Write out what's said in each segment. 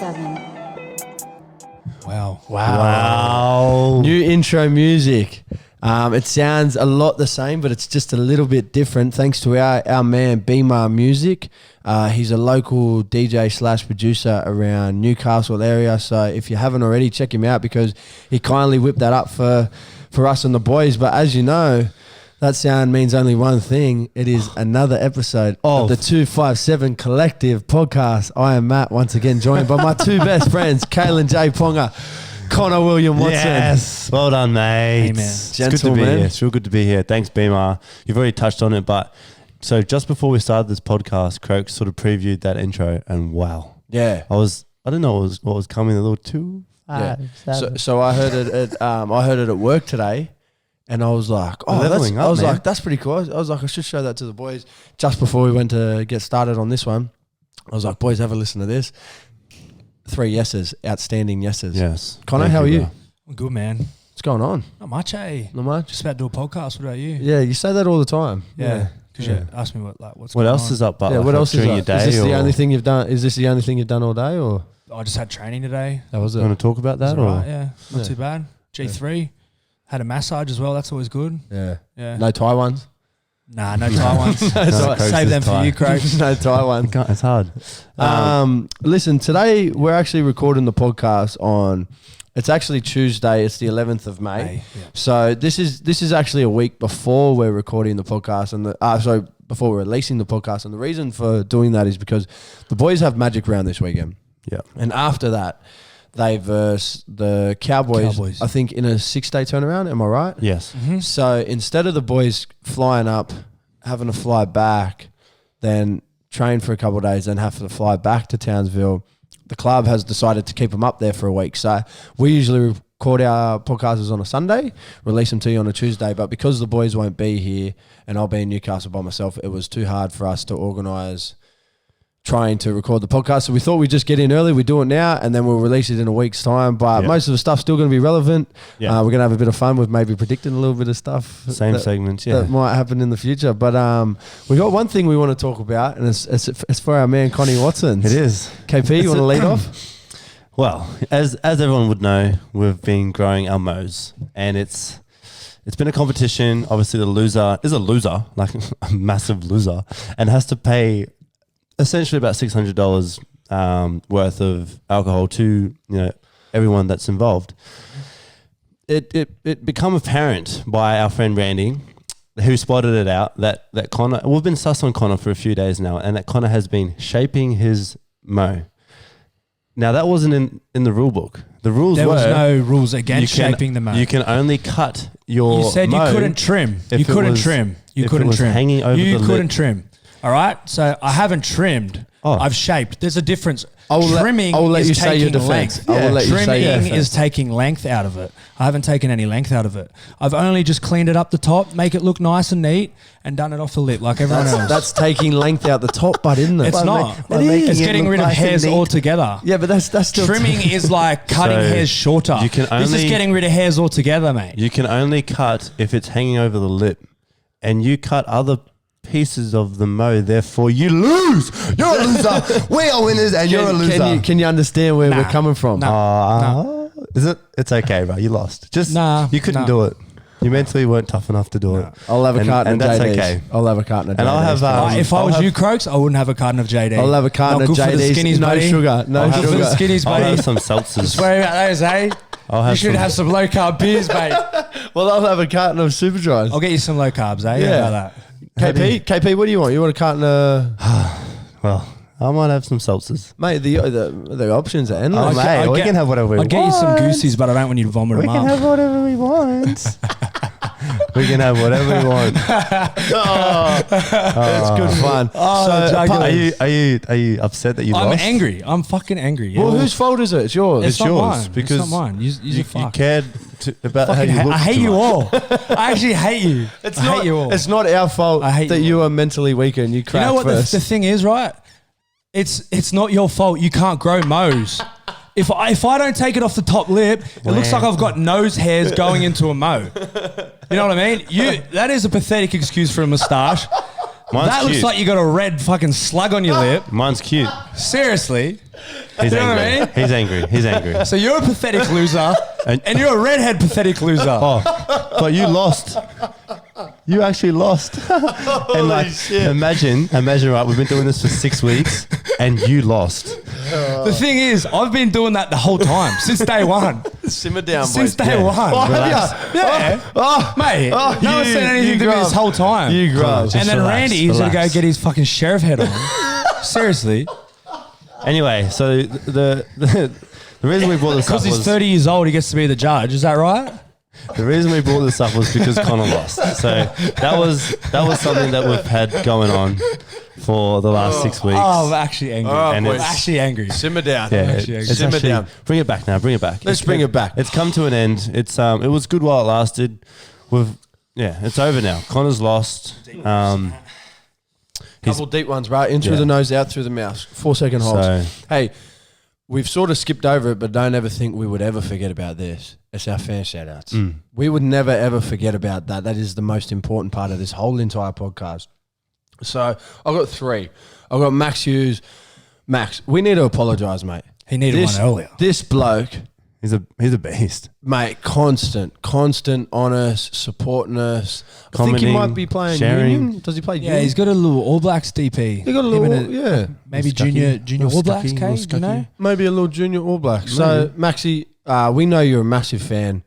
257. Wow. New intro music. It sounds a lot the same, but it's just a little bit different thanks to our man, Beamer Music. He's a local DJ / producer around Newcastle area. So if you haven't already, check him out because he kindly whipped that up for us and the boys. But as you know, that sound means only one thing. It is another episode of the 257 Collective podcast. I am Matt, once again joined by my two best friends, Kalen J. Ponga, Connor William Watson. Yes, well done, mate. Hey, man. It's good to be here. It's real good to be here. Thanks, Beamer. You've already touched on it, but so just before we started this podcast, Croak sort of previewed that intro, and wow, Yeah. I don't know what was coming. A little too. Yeah. So I heard it at work today, and I was like, that's pretty cool. I was like, I should show that to the boys just before we went to get started on this one. I was like, boys, have a listen to this. 3 yeses, outstanding yeses. Yes. Connor, how are you? I'm good, man. What's going on? Not much, eh? Not much. Just about to do a podcast. What about you? Yeah, you say that all the time. Yeah. Because Yeah. you asked me what's What going else on. is up? But Yeah. What else is during up? your day? Is this the or only thing you've done? Is this the only thing you've done all day, or I just had training today. that was You it? want to talk about that? That's Or all right, yeah. Not Yeah. too bad. G3. Had a massage as well. That's always good. Yeah. Yeah. No Thai ones. Nah, no Thai ones. No, Save them for Thai. you, Croak. No Thai ones. It's hard. Listen, today we're actually recording the podcast on. It's actually Tuesday. It's the 11th of May. Hey, yeah. So this is actually a week before we're recording the podcast and before we're releasing the podcast. And the reason for doing that is because the boys have Magic Round this weekend. Yeah. And after that, they verse the Cowboys. I think in a 6-day turnaround. Am I right? Yes. Mm-hmm. So instead of the boys flying up, having to fly back, then train for a couple of days, then have to fly back to Townsville, the club has decided to keep them up there for a week. So we usually record our podcasts on a Sunday, release them to you on a Tuesday. But because the boys won't be here and I'll be in Newcastle by myself, it was too hard for us to organise trying to record the podcast. So we thought we'd just get in early. We do it now and then we'll release it in a week's time. But most of the stuff's still going to be relevant. Yeah. We're going to have a bit of fun with maybe predicting a little bit of stuff. Same segments. Yeah. That might happen in the future. But we got one thing we want to talk about, and it's for our man Connie Watson. It is. KP, you want to lead off? Well, as everyone would know, we've been growing our mows, and it's been a competition. Obviously, the loser is a loser, like a massive loser, and has to pay essentially about $600 worth of alcohol to everyone that's involved. It become apparent by our friend Randy, who spotted it out that Connor. We've been sus on Connor for a few days now, and that Connor has been shaping his mow. Now that wasn't in the rule book. The rules There were was no rules against shaping the mow. You can only cut your. You said mow you couldn't trim. if You it couldn't was- trim. You if it couldn't was trim. hanging over You the couldn't lip. trim. All right. So I haven't trimmed. Oh. I've shaped. There's a difference. I will Trimming let is you say your taking defense. length. I will let you say your Trimming defense. is taking length out of it. I haven't taken any length out of it. I've only just cleaned it up the top, make it look nice and neat, and done it off the lip like everyone else. That's taking length out the top, but isn't it? It's not. It's making it getting look rid of nice and hairs neat. altogether. Yeah, but that's still Trimming is like cutting So hairs shorter. you can This is only- getting rid of hairs altogether, mate. You can only cut if it's hanging over the lip, and you cut other pieces of the mow. Therefore, you lose. You're a loser. We are winners, and you're a loser. Can you understand where we're Nah. coming from? Nah. Is it? It's okay, bro. You lost. Just you couldn't Nah. do it. You mentally weren't tough enough to do it. I'll have a carton and of that's JD's. okay. I'll have a carton of JD's. And I'll have, If I I'll was have- you, Croaks, I wouldn't have a carton of JD. I'll have a carton Not of good for the JD's. skinnies, No buddy. sugar. No Not good for the sugar. skinnies, I'll buddy. have some seltzers. Swear about those, eh? I'll have You should some- have some low carb beers, mate. Well, I'll have a carton of Super Dries. I'll get you some low carbs, eh? Yeah. How about that? KP, what do you want? You want a carton of... Well, I might have some seltzers. Mate, the options are endless. Oh, I'll mate, get- we can have whatever we I'll want. get you some goosies, but I don't want you to vomit We them can up. have whatever we want. We can have whatever we want. It's good fun. Oh, so, jugular. Are you upset that you I'm lost? angry. I'm fucking angry. Yeah. well, whose fault is it? It's yours. It's not yours mine. because it's not mine. You're a You fuck. cared about how Fucking you look. I hate too you much. all. I actually hate you. I hate you all. It's not our fault I hate that you you are mentally weaker and you You cracked know what first. the thing is, right? It's not your fault. You can't grow mows. If I don't take it off the top lip, it looks like I've got nose hairs going into a mow. You know what I mean? That is a pathetic excuse for a moustache. Mine's that looks cute. like you got a red fucking slug on your lip. Mine's cute. Seriously. He's You know what I angry. mean? He's angry. He's angry. So you're a pathetic loser, and you're a redhead pathetic loser. Oh, but you lost. You actually lost. And like, imagine, right? We've been doing this for 6 weeks, and you lost. The thing is, I've been doing that the whole time since day one. Simmer down, Since boys. day one. Relax. Yeah. Mate, no one's said anything to me this whole time. You grub. Just And then relax, Randy, he's going to go relax. get his fucking sheriff head on. Seriously. Anyway, so the reason we brought this up Because he's was 30 years old, he gets to be the judge. Is that right? the reason we brought this up was because Connor lost. So that was something that we've had going on for the last 6 weeks. Oh, I'm actually angry. Oh, And I'm boys. actually angry. Simmer down. Yeah, actually, it's simmer actually, down. bring it back now. Bring it back. Let's bring it back. It's come to an end. It's it was good while it lasted. It's over now. Connor's lost. Couple deep ones, right? In through Yeah. the nose, out through the mouth. 4-second holds. So Hey, we've sort of skipped over it, but don't ever think we would ever forget about this. It's our fan shout-outs. We would never, ever forget about that. That is the most important part of this whole entire podcast. So I've got 3. I've got Max Hughes. Max, we need to apologise, mate. He needed one earlier. This bloke, he's a beast. mate, constant, honest, supporting us. I think he Commenting, might be playing sharing. Union. Does he play Yeah, Union? he's got a little All Blacks DP. He got a Him little, and yeah. maybe Little junior Stucky, All Blacks, little Kate, Stucky. you know? Maybe a little junior All Black. So, Maxie, we know you're a massive fan,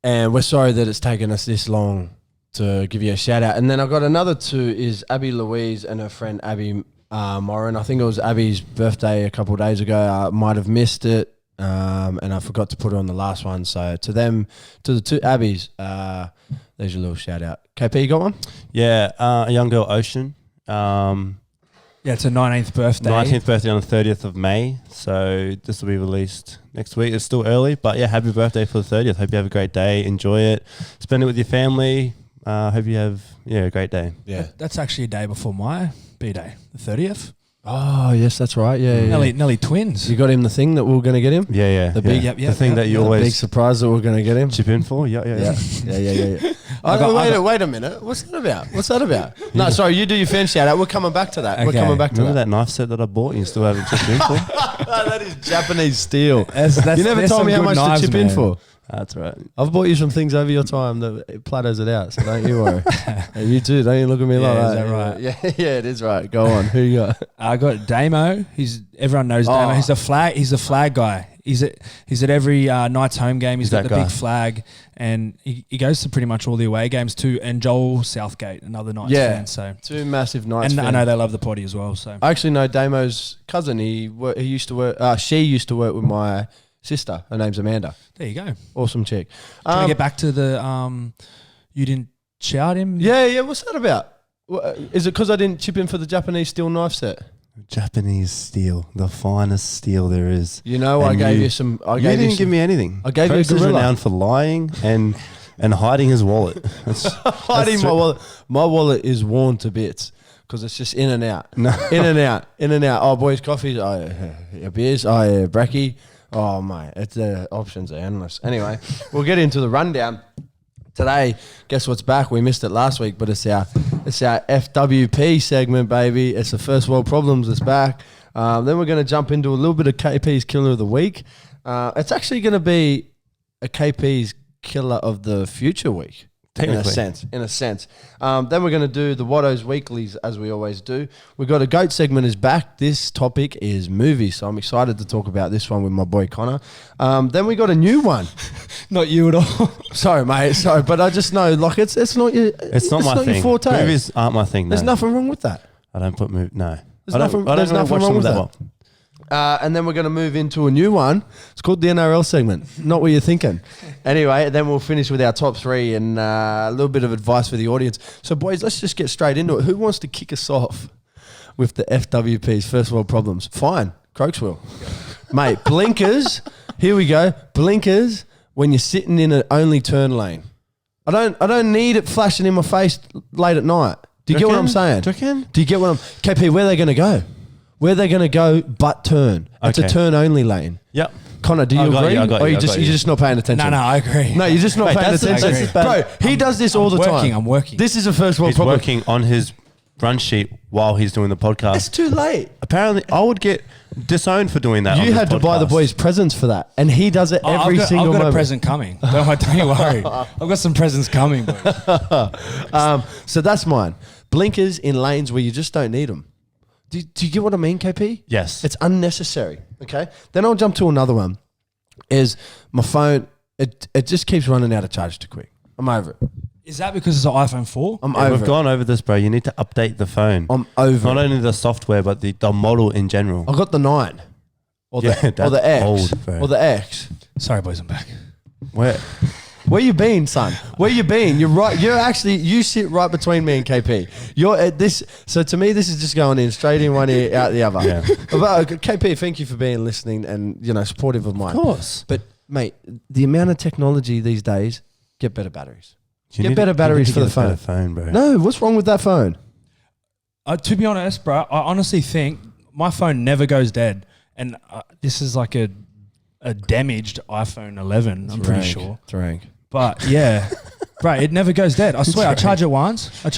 and we're sorry that it's taken us this long to give you a shout out. And then I've got another 2 is Abby Louise and her friend Abby Moran. I think it was Abby's birthday a couple of days ago. I might have missed it, and I forgot to put it on the last one. So to them, to the 2 Abbies, there's your little shout out. KP, you got one? Yeah, a young girl, Ocean. Yeah, it's her 19th birthday. 19th birthday on the 30th of May. So this will be released next week. It's still early, but yeah, happy birthday for the 30th. Hope you have a great day. Enjoy it. Spend it with your family. Hope you have a great day. Yeah. That's actually a day before my B-Day, the 30th. Oh, yes, that's right. Yeah, yeah. Nelly twins. You got him the thing that we were going to get him? Yeah. The big- Yep, the thing that you The big always surprise that we are going to get him? chip in for. Yeah. Yeah. Wait a minute. What's that about? No, sorry, you do your fan shout out. We're coming back to that. We're Okay. coming back to Remember that. that knife set that I bought and you still haven't chipped in for? That is Japanese steel. That's- You never there's told some me how good much knives, to chip in man. for. That's right. I've bought you some things over your time that it platters it out, so don't you worry. Hey, you too. Don't you look at me like Yeah, that. is that right? Yeah, it is right. Go on. Who you got? I got Damo. Everyone knows Damo. Oh. He's the flag guy. He's at every Knights home game. He's got that the guy. big flag, and he goes to pretty much all the away games too. And Joel Southgate, another Knights Yeah. fan. So, Two massive Knights and I fans. know they love the potty as well. So, I actually know Damo's cousin. He used to work. She used to work with my sister. Her name's Amanda. there you go. Awesome chick. Can we get back to the you didn't shout him? Yeah. What's that about? Is it because I didn't chip in for the Japanese steel knife set? Japanese steel, the finest steel there is. You know, I And gave you- you some. I You gave didn't you give me anything. I gave you a Coates is gorilla. renowned for lying and hiding his wallet. hiding my true. wallet. My wallet is worn to bits because it's just in and out. No. In and out. Oh, boys, coffees. Oh, yeah, beers. Oh, yeah, brekkie. Oh, mate, the options are endless. Anyway, we'll get into the rundown. Today, guess what's back? We missed it last week, but it's our FWP segment, baby. It's the first world problems that's back. Then we're going to jump into a little bit of KP's Killer of the Week. It's actually going to be a KP's Killer of the Future week. In a Technically. sense. Then we're going to do the Watto's Weeklies as we always do. We've got a GOAT segment is back. This topic is movies, so I'm excited to talk about this one with my boy Connor. Then we got a new one. Not you at all. Sorry, mate. Sorry, but I just know like it's not your It's not my thing. your forte. Movies aren't my thing. There's no. nothing wrong with that. I don't put movies. No. There's I nothing- don't there's really nothing watch wrong them with that that. well. And then we're going to move into a new one. It's called the NRL segment. Not what you're thinking. Anyway, then we'll finish with our top 3 and a little bit of advice for the audience. So, boys, let's just get straight into it. Who wants to kick us off with the FWP's first world problems? Fine. Croaks will. Mate, blinkers. Here we go. Blinkers when you're sitting in an only turn lane. I don't need it flashing in my face late at night. Do you get what I'm saying? Do you reckon? Do you get what I'm... KP, where are they going to go? Where are they going to go but turn? It's a Okay. turn-only lane. Yep. Connor, do you I got agree? you, I got or you, I you're got you. just not paying attention? No, I agree. No, you're just not Wait, paying that's the- attention. that's the bad- Bro, he does this all the time. I'm working. This is a first world He's problem. working on his run sheet while he's doing the podcast. It's too late. Apparently, I would get disowned for doing that. You had to buy the boys presents for that, and he does it every single I've got moment. a present coming. Don't you worry. I've got some presents coming, boys. So that's mine. Blinkers in lanes where you just don't need them. Do you get what I mean, KP? Yes. It's unnecessary. Okay. Then I'll jump to another one. Is my phone? It just keeps running out of charge too quick. I'm over it. Is that because it's an iPhone 4? I'm Yeah, over we've it. gone over this, bro. You need to update the phone. I'm over Not it. only the software, but the model in general. I got the 9. Or the, Yeah, or the that's X. old, bro. Or the X. Sorry, boys, I'm back. Where you been, son? Where you been? You're right. You sit right between me and KP. You're at this. So to me, this is just going in straight in one ear, out the other. Yeah. But KP, thank you for being listening and supportive of mine. Of course. But mate, the amount of technology these days, get better batteries. You Get need- better you need batteries to for get the a better phone. bro. No, what's wrong with that phone? To be honest, bro, I honestly think my phone never goes dead. And this is like a damaged iPhone 11, I'm pretty sure. It's rank. But yeah, bro, it never goes dead. I swear, I charge it once, and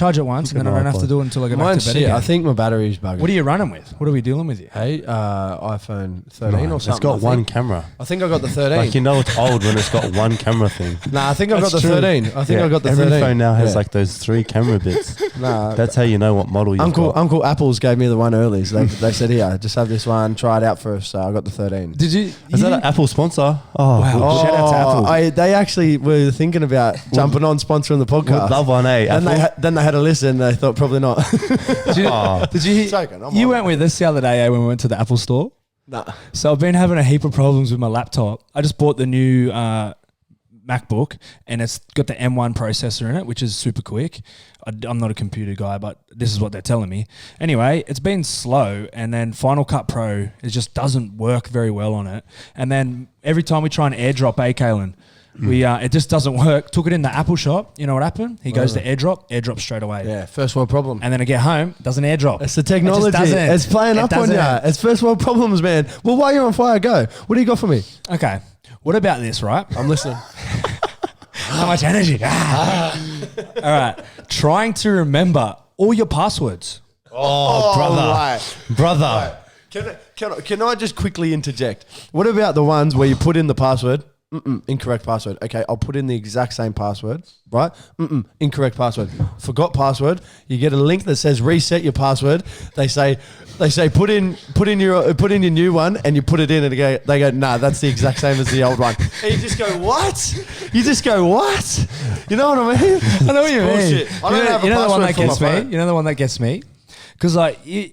then I don't have to do it until I go back Mine's to bed shit. again. I think my battery's bugging. What are you running with? What are we dealing with here? Hey, iPhone 13 or It's something. got I one think. camera. I think I got the 13. Like, you know it's old when it's got one camera thing. Nah, I think I got That's the true. 13. I think Yeah, I got the every 13. phone now has Yeah. like those 3 camera bits. Nah, That's how you know what model you've got. Uncle Apple's gave me the one early. So they said, here, just have this one, try it out first. So I got the 13. Did you? Is that an Apple sponsor? Oh, Wow. Shout out to Apple. They actually were thinking about jumping on sponsoring the podcast. would love one, eh? Then Apple? then they had a listen. They thought probably not. Did you? Oh. Did you? Joking, I'm You on went with us the other day when we went to the Apple store. Nah. So I've been having a heap of problems with my laptop. I just bought the new MacBook, and it's got the M1 processor in it, which is super quick. I'm not a computer guy, but this is what they're telling me. Anyway, it's been slow, and then Final Cut Pro, it just doesn't work very well on it. And then every time we try and airdrop Kaylin, it just doesn't work. Took it in the Apple shop. You know what happened? He goes to airdrop straight away. Yeah, first world problem. And then I get home, doesn't airdrop. It's the technology. It just doesn't. It's playing It up on you. doesn't. It's first world problems, man. Well, while you're on fire, go. What do you got for me? Okay. What about this, right? I'm listening. How much energy? All right. Trying to remember all your passwords. Oh, brother. Can I just quickly interject? What about the ones where you put in the password? Incorrect password. Okay, I'll put in the exact same password, right? Incorrect password. Forgot password. You get a link that says reset your password. They say put in your new one, and you put it in, and they go nah, that's the exact same as the old one. And you just go what? You You know what I mean? I know what you mean. Bullshit. I don't have a you know the one password that for my gets me? phone. You know the one that gets me? Because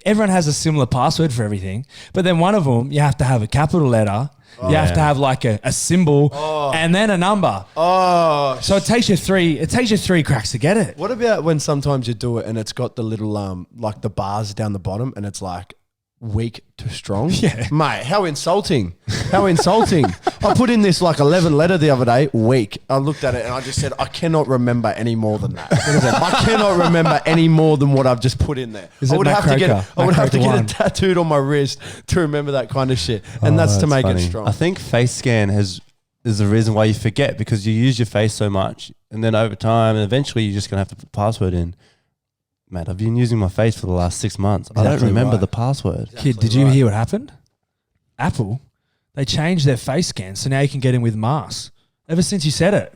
everyone has a similar password for everything, but then one of them you have to have a capital letter, you have to have like a symbol, and then a number. Oh, So it takes you three cracks to get it. what about when sometimes you do it and it's got the little like the bars down the bottom and it's like weak to strong? Yeah. Mate, how insulting. How insulting. I put in this like 11 letter the other day, weak. I looked at it and I just said, I cannot remember any more than that. I cannot remember any more than what I've just put in there. Is I it would Matt have to get Croker? I would Matt have to Croker get one? it tattooed on my wrist to remember that kind of shit. And that's to make funny. it strong. I think face scan is the reason why you forget, because you use your face so much, and then over time, and eventually you're just gonna have to put the password in. Mate, I've been using my face for the last 6 months. I don't Exactly remember right. the password. Kid, did you hear what happened? Apple, they changed their face scan, so now you can get in with masks. Ever since you said it,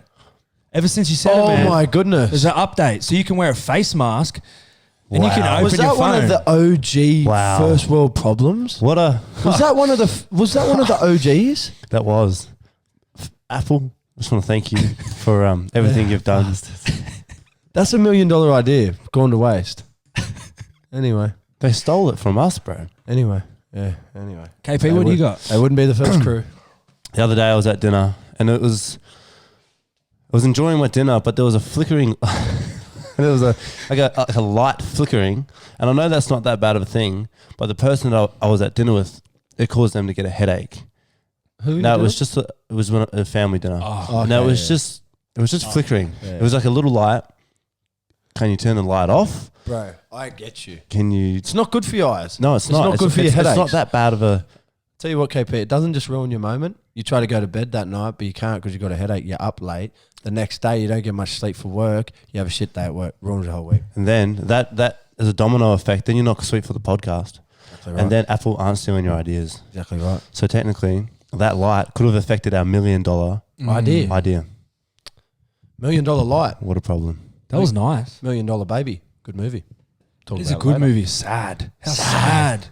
Oh man, my goodness. there's an update, so you can wear a face mask, and you can Wow. open Was your that phone. one of the OG Wow. first world problems? What a Was that one of the OGs? that was. Apple, I just want to thank you for everything you've done. That's $1 million idea gone to waste. Anyway, They stole it from us, bro. anyway. KP, what do you got? They wouldn't be the first crew. The other day I was at dinner, and I was enjoying my dinner, but there was a flickering. There was a light flickering, and I know that's not that bad of a thing, but the person that I was at dinner with, it caused them to get a headache. Who? No, it was just a family dinner. Oh, No, okay, it was just flickering. yeah. It was like a little light. Can you turn the light off? bro. I get you. Can you? It's not good for your eyes. No, it's not. not good for your It's headaches. not that bad of a. Tell you what, KP, it doesn't just ruin your moment. You try to go to bed that night, but you can't because you've got a headache. You're up late. The next day, you don't get much sleep for work. You have a shit day at work. Ruins your whole week. And then that as a domino effect, then you're not sweet for the podcast. Exactly right. And then Apple aren't stealing your ideas. Exactly right. So technically, that light could have affected our $1 million Idea. idea. $1 million light. What a problem. That was nice. $1 million baby. Good movie. Talk It's a about good later. movie. Sad. How sad.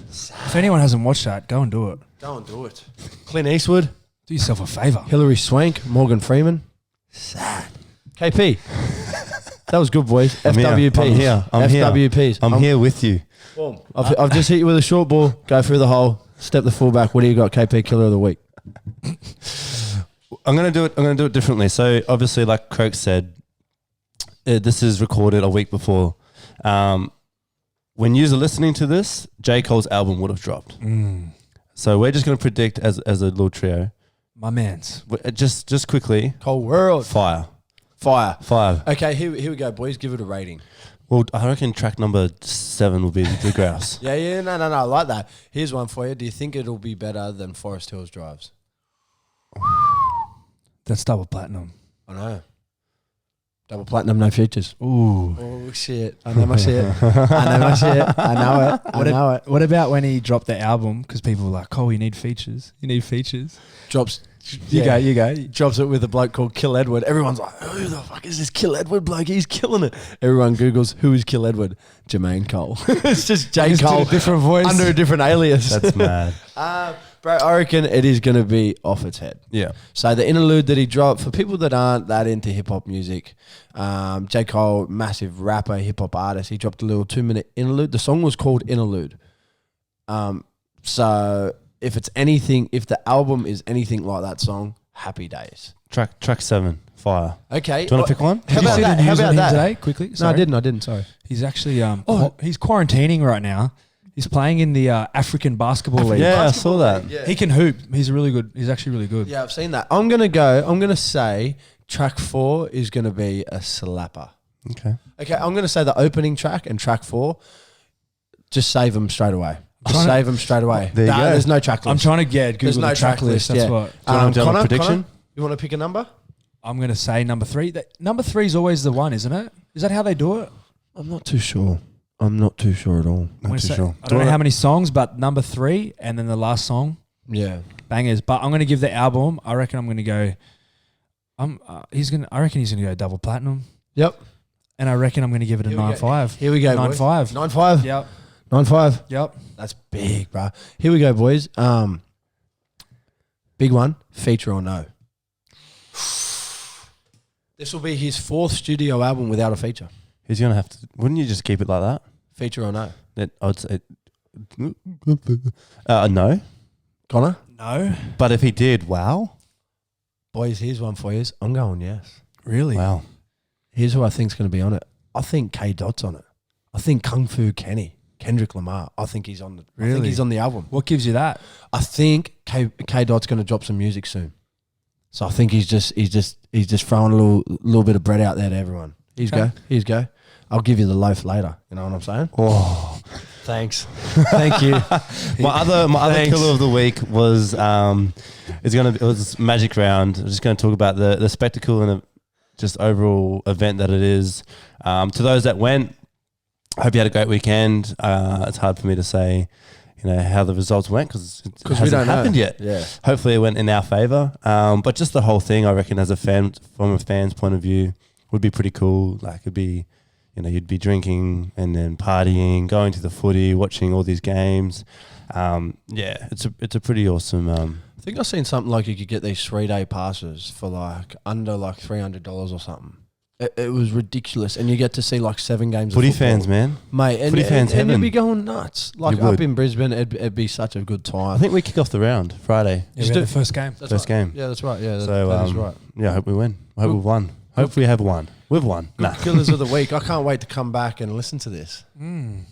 If anyone hasn't watched that, go and do it. Go and do it. Clint Eastwood, Do yourself a favor. Hilary Swank, Morgan Freeman. Sad. KP. That was good, boys. I'm here. FWPs. I'm here. I'm here. FWPs. I'm here with you. Boom. I've just hit you with a short ball. Go through the hole. Step the fullback. What do you got? KP Killer of the Week. I'm gonna do it differently. So obviously, like Croak said, this is recorded a week before. When you're listening to this, J. Cole's album would have dropped. So we're just gonna predict as a little trio. My man's. Just quickly. Cold World. Fire. 5. Okay, here we go, boys. Give it a rating. Well, I reckon track number 7 will be the grouse. Yeah. No. I like that. Here's one for you. Do you think it'll be better than Forest Hills Drives? That's double platinum. I know. Double platinum, no features. Ooh. Oh, shit. I know my shit. I know my shit. I know it. I know it. What about when he dropped the album? Because people were like, "Oh, you need features. You need features." Drops. You go. Drops it with a bloke called Kill Edward. Everyone's like, who the fuck is this Kill Edward bloke? He's killing it. Everyone Googles, who is Kill Edward? Jermaine Cole. It's just J. Just did Cole. a different voice. Under a different alias. That's mad. Bro, I reckon it is going to be off its head. Yeah. So the interlude that he dropped, for people that aren't that into hip-hop music, J. Cole, massive rapper, hip-hop artist, he dropped a little 2-minute interlude. The song was called Interlude. So if the album is anything like that song, happy days. Track 7, fire. Okay. Do you want to pick one? Did How you about see that? the How news about on him that? today? Quickly. No, Sorry. I didn't. Sorry. He's actually he's quarantining right now. He's playing in the African basketball league. Yeah, I saw that. Yeah. He can hoop. He's really good. He's actually really good. Yeah, I've seen that. I'm going to say track 4 is going to be a slapper. Okay. Okay, I'm going to say the opening track and track 4, just save them straight away. Just trying to- save them straight away. There you go. There's no track list. I'm trying to get Google no the track track list. list, That's yeah. what Do you want to do a prediction? You want to pick a number? I'm going to say. Number 3. Number 3 is always the one, isn't it? Is that how they do it? I'm not too sure. I'm not too sure at all. I'm gonna Not too say- sure. I don't know how many songs, but number 3 and then the last song, Yeah. bangers. But I'm going to give the album. I reckon I'm going to go. I reckon he's going to go double platinum, Yep. and I reckon I'm going to give it a Here we go. 9.5. Here we go, 9.5. 9.5. Yep. 9.5. Yep. That's big, bro. Here we go, boys. Big one. Feature or no? This will be his 4th studio album without a feature. He's going to have to... Wouldn't you just keep it like that? Feature or no? I'd say... no. Connor? No. But if he did, wow. Boys, here's one for you. I'm going yes. Really? Wow. Here's who I think's going to be on it. I think K Dot's on it. I think Kung Fu Kendrick Lamar. I think he's on the. I think Really? he's on the album. What gives you that? I think K Dot's going to drop some music soon. So I think he's just throwing a little bit of bread out there to everyone. Here's Okay. go. I'll give you the loaf later. You know what I'm saying? Oh. Thanks. Thank you. My other Thanks. killer of the week was it was Magic Round. I'm just going to talk about the spectacle and just overall event that it is. To those that went, I hope you had a great weekend. It's hard for me to say, how the results went because it we hasn't don't know. happened yet. Yeah. Hopefully it went in our favour. But just the whole thing, I reckon, as a fan, from a fan's point of view, would be pretty cool. Like it'd be, you'd be drinking and then partying, going to the footy, watching all these games. It's a pretty awesome. I think I've seen something like you could get these 3-day passes for under $300 or something. It was ridiculous, and you get to see 7 games. Footy of football. fans, man. Mate, and, Footy fans and you'd heaven. be going nuts. Like You up would. in Brisbane, it'd be such a good time. I think we kick off the round Friday. Yeah, Just we do- had the first game. That's First right. game. Yeah, that's right. Yeah, So that is right. Yeah, I hope we win. I hope we've won. Hope we have won. We've won. Nah. Killers of the week. I can't wait to come back and listen to this. Mm.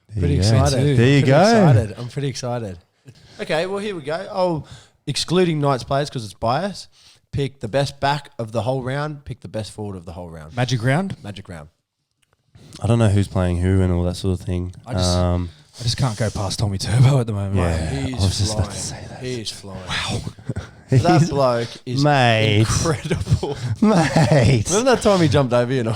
There Pretty you go. excited. There you Pretty go. Excited. I'm pretty excited. Okay, well here we go. Oh, excluding Knights players because it's biased. Pick the best back of the whole round. Pick the best forward of the whole round. Magic round. Magic round. I don't know who's playing who and all that sort of thing. I just can't go past Tommy Turbo at the moment. Yeah. He's I was just flying. about to say that. He's flying. Wow. That bloke is Mate. incredible. Mate. Remember that time he jumped over you? And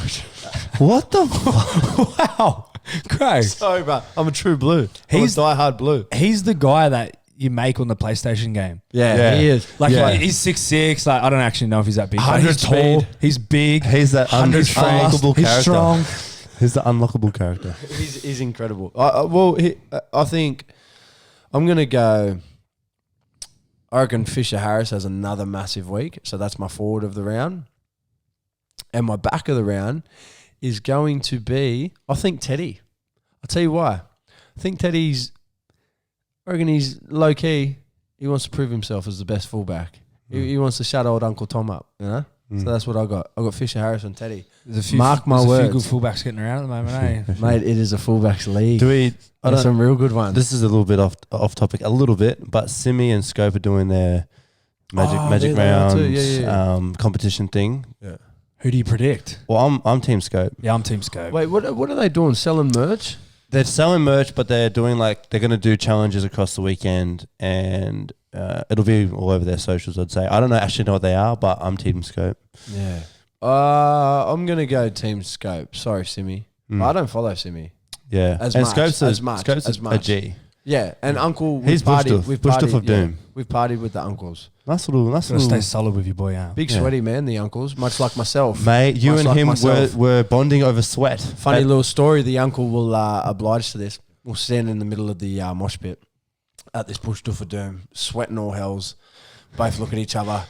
What the fuck? Wow. Craig. Sorry, bro. I'm a true blue. He's- I'm a diehard blue. He's the guy that you make on the PlayStation game. Yeah, he is. Like Yeah. he's 6'6". Like I don't actually know if he's that big. But 100 he's tall. speed. He's big. He's that 100 unlockable fast. He's character. strong. He's the unlockable character. He's incredible. I think I'm gonna go. I reckon Fisher Harris has another massive week, so that's my forward of the round, and my back of the round is going to be. I think Teddy. I'll tell you why. I think Teddy's. I reckon he's low key. He wants to prove himself as the best fullback. He wants to shut old Uncle Tom up. You know. So that's what I got. I got Fisher Harris and Teddy. There's a few, Mark my there's a few words. good fullbacks getting around at the moment, eh? Mate, it is a fullbacks league. Do we? I There's don't, some real good ones. this is a little bit off topic, a little bit, but Simi and Scope are doing their magic they are rounds too. Yeah. competition thing. Who do you predict? Well, I'm Team Scope. Yeah, I'm Team Scope. Wait, what are they doing? Selling merch? They're selling merch, but they're doing they're going to do challenges across the weekend, and it'll be all over their socials. I'd say. I don't actually know what they are, but I'm Team Scope. Yeah. I'm gonna go Team Scope. Sorry, Simi. I don't follow Simi. Yeah, As and much, Scope's as much, Scope's as a much. G. Yeah, and Uncle. He's Bushtuff. Bushtuff of Doom. We've partied with the uncles. Nice little. Gotta stay solid with your boy, yeah. Big Yeah. sweaty man, the uncles, much like myself. Mate, you Much and like him myself. were bonding over sweat. Funny little story. The uncle will oblige to this. We'll stand in the middle of the mosh pit at this Bush Duffer Doom, sweating all hells. Both look at each other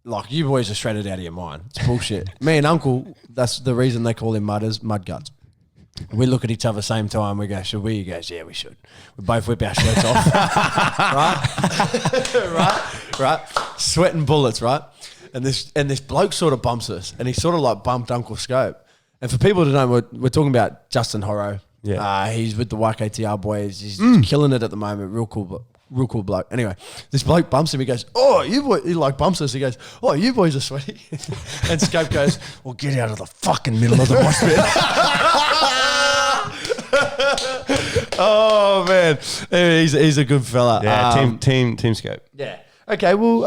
like, you boys are shredded out of your mind. It's bullshit. Me and Uncle, that's the reason they call him mud guts. We look at each other same time. We go, should we? He goes, yeah, we should. We both whip our shirts off. right? Sweating bullets, right? And this bloke sort of bumps us, and he sort of like bumped Uncle Scope. And for people to know, we're talking about Justin Horro. Yeah. He's with the YKTR boys. He's killing it at the moment. Real cool bloke. Anyway, this bloke bumps him. He goes, oh, you boy. He like bumps us. He goes, oh, you boys are sweaty. And Scope goes, well, get out of the fucking middle of the mosh pit. Oh man, he's a good fella. Yeah, team Scope. Yeah. Okay. Well,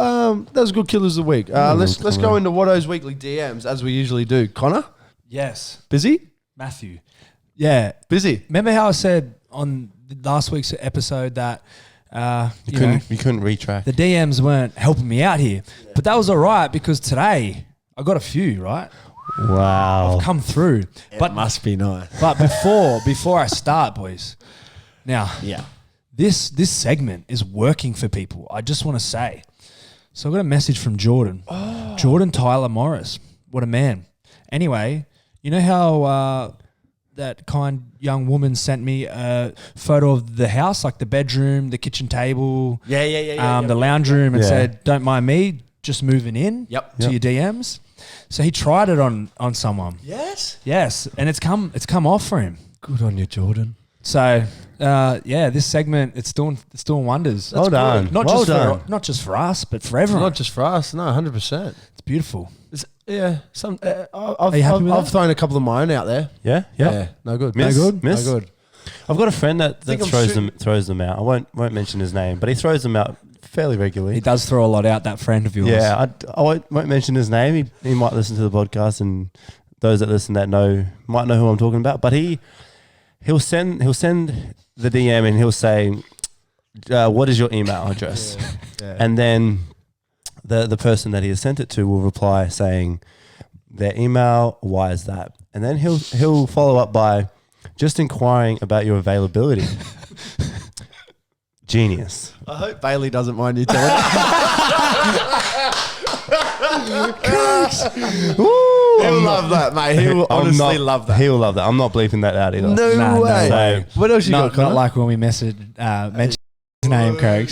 that was good killers of the week. Let's go into Watto's weekly DMs as we usually do. Connor, Yes. busy? Matthew. Yeah. Busy. Remember how I said on last week's episode that you know, You couldn't retrack. the DMs weren't helping me out here. But that was all right because today I got a few, right? Wow. Come through. But must be nice. But before I start, boys, now Yeah. this segment is working for people. I just want to say. So I got a message from Jordan. Jordan Tyler Morris. What a man. Anyway, you know how that kind young woman sent me a photo of the house, like the bedroom, the kitchen table, Yeah. the lounge room, and Yeah. said, "Don't mind me, just moving in." Yep. To your DMs. So he tried it on someone. Yes. Yes, and it's come off for him. Good on you, Jordan. So this segment it's doing wonders. Well done. Not Well just done. not just for us, but for everyone. Not just for us. No, 100%. It's beautiful. Yeah. Some. Are you happy with I've that? thrown a couple of my own out there. Yeah. No good. Miss? No good. Miss? No good. I've got a friend that think I'm throws them out. I won't mention his name, but he throws them out fairly regularly. He does throw a lot out. That friend of yours. Yeah, I won't mention his name. He might listen to the podcast, and those that listen that might know who I'm talking about. But he'll send the DM and he'll say, "What is your email address?" Yeah. And then the person that he has sent it to will reply saying their email. Why is that? And then he'll follow up by just inquiring about your availability. Genius. I hope Bailey doesn't mind you telling. He'll love that, mate. He will honestly love that. He'll love that. I'm not bleeping that out either. No Nah, no way. way. What else you not, got, Connor? not like when we mentioned his name, Craig.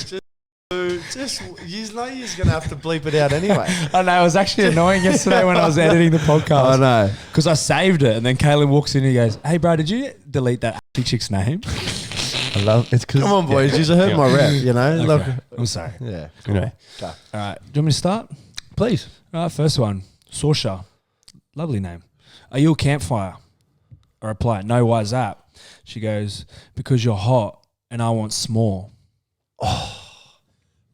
Just you know you're gonna have to bleep it out anyway. I know, it was actually annoying yesterday when I was editing the podcast. I know. Because I saved it, and then Caleb walks in and he goes, "Hey, bro, did you delete that chick's name?" I love it's because Come on, boys. You heard my rep. You know. Okay. Look, I'm sorry. yeah. Anyway, All right, do you want me to start? Please. All right, first one, Sorsha. Lovely name. Are you a campfire? I reply, no, why is that? She goes, because you're hot and I want small.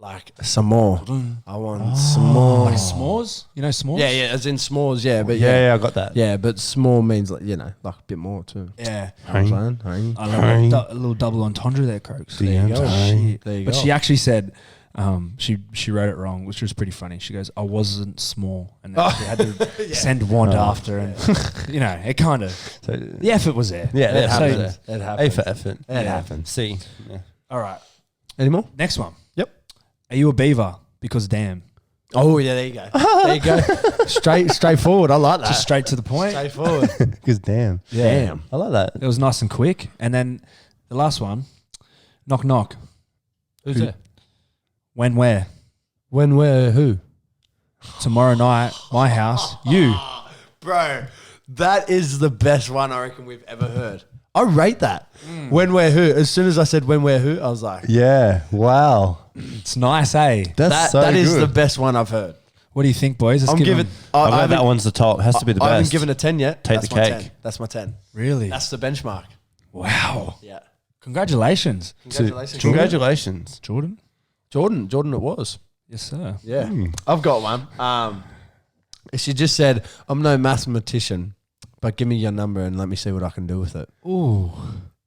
Like some more. I want some more. Like s'mores? You know s'mores? Yeah, as in s'mores, yeah. But Yeah, I got that. Yeah, but small means like, like a bit more too. Yeah. You know what I'm saying? I love a little double entendre there, Croaks. There you go. Shit. There you But go. she actually said, she wrote it wrong, which was pretty funny. She goes, "I wasn't small," and then she had to send want after, and it kind of So, the effort was there. yeah, It it happens. happens. It A happens. for effort. It happens. C. Yeah. All right, Any more? next one. Yep. Are you a beaver? Because damn, Oh yeah, there you go. There you go. Straightforward. I like that. just straight to the point. straightforward. Because damn. Damn. I like that. It was nice and quick. And then the last one, knock knock. Who's Who- there? When where? When, where, who? Tomorrow night, my house. You. Bro, that is the best one I reckon we've ever heard. I rate that. When, where, who. As soon as I said when, where, who, I was like, Yeah. Wow. It's nice, eh? That's so that is good. the best one I've heard. What do you think, boys? Let's I'm give giving. them- I bet haven't- that one's the top. Has to be the I best. haven't given a 10 yet. Take That's the my cake. 10. That's my 10. Really? That's the benchmark. Wow. Yeah. Congratulations, Congratulations. Congratulations. Jordan. Jordan it was. Yes, sir. Yeah. I've got one. She just said, I'm no mathematician, but give me your number and let me see what I can do with it. Ooh.